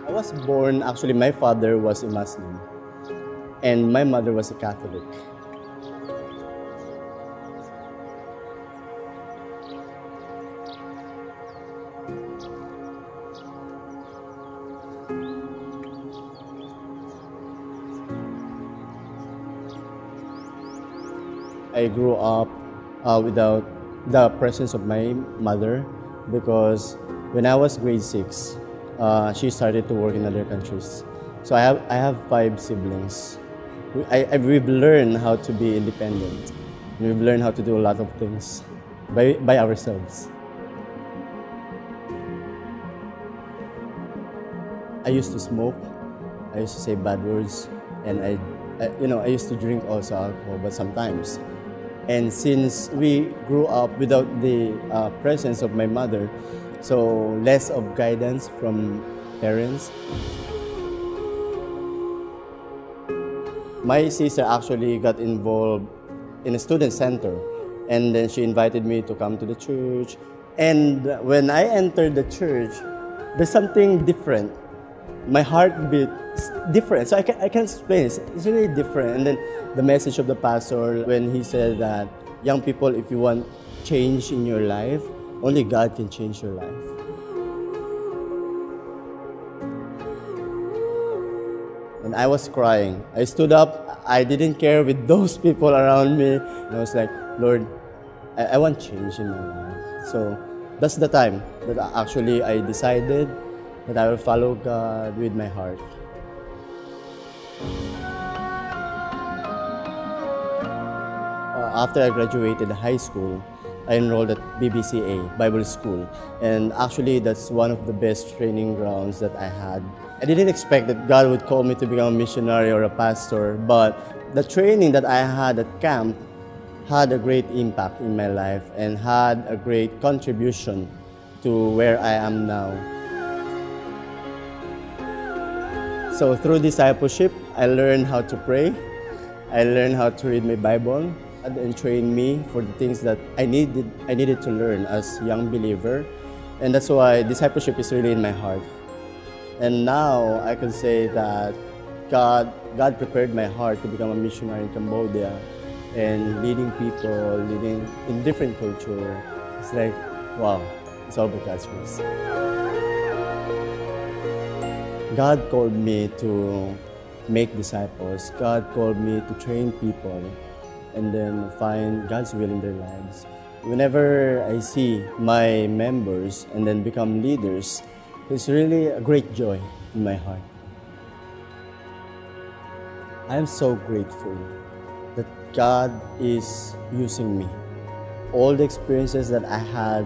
I was born, actually, my father was a Muslim and my mother was a Catholic. I grew up without the presence of my mother because when I was grade 6, she started to work in other countries. So I have 5 siblings. We've learned how to be independent. We've learned how to do a lot of things by ourselves. I used to smoke. I used to say bad words, and I used to drink also alcohol, but sometimes. And since we grew up without the presence of my mother, so less of guidance from parents. My sister actually got involved in a student center, and then she invited me to come to the church. And when I entered the church, there's something different. My heart beats different. So I can't explain it. It's really different. And then the message of the pastor when he said that young people, if you want change in your life, only God can change your life. And I was crying. I stood up. I didn't care with those people around me. And I was like, Lord, I want change in my life. So that's the time that actually I decided that I will follow God with my heart. After I graduated high school, I enrolled at BBCA, Bible School. And actually, that's one of the best training grounds that I had. I didn't expect that God would call me to become a missionary or a pastor, but the training that I had at camp had a great impact in my life and had a great contribution to where I am now. So through discipleship, I learned how to pray. I learned how to read my Bible and train me for the things that I needed to learn as a young believer. And that's why discipleship is really in my heart. And now I can say that God prepared my heart to become a missionary in Cambodia and leading people, leading in different culture. It's like, wow, it's all by God's grace. God called me to make disciples. God called me to train people and then find God's will in their lives. Whenever I see my members and then become leaders, it's really a great joy in my heart. I am so grateful that God is using me. All the experiences that I had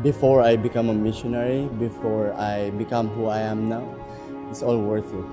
before I become a missionary, before I become who I am now, it's all worth it.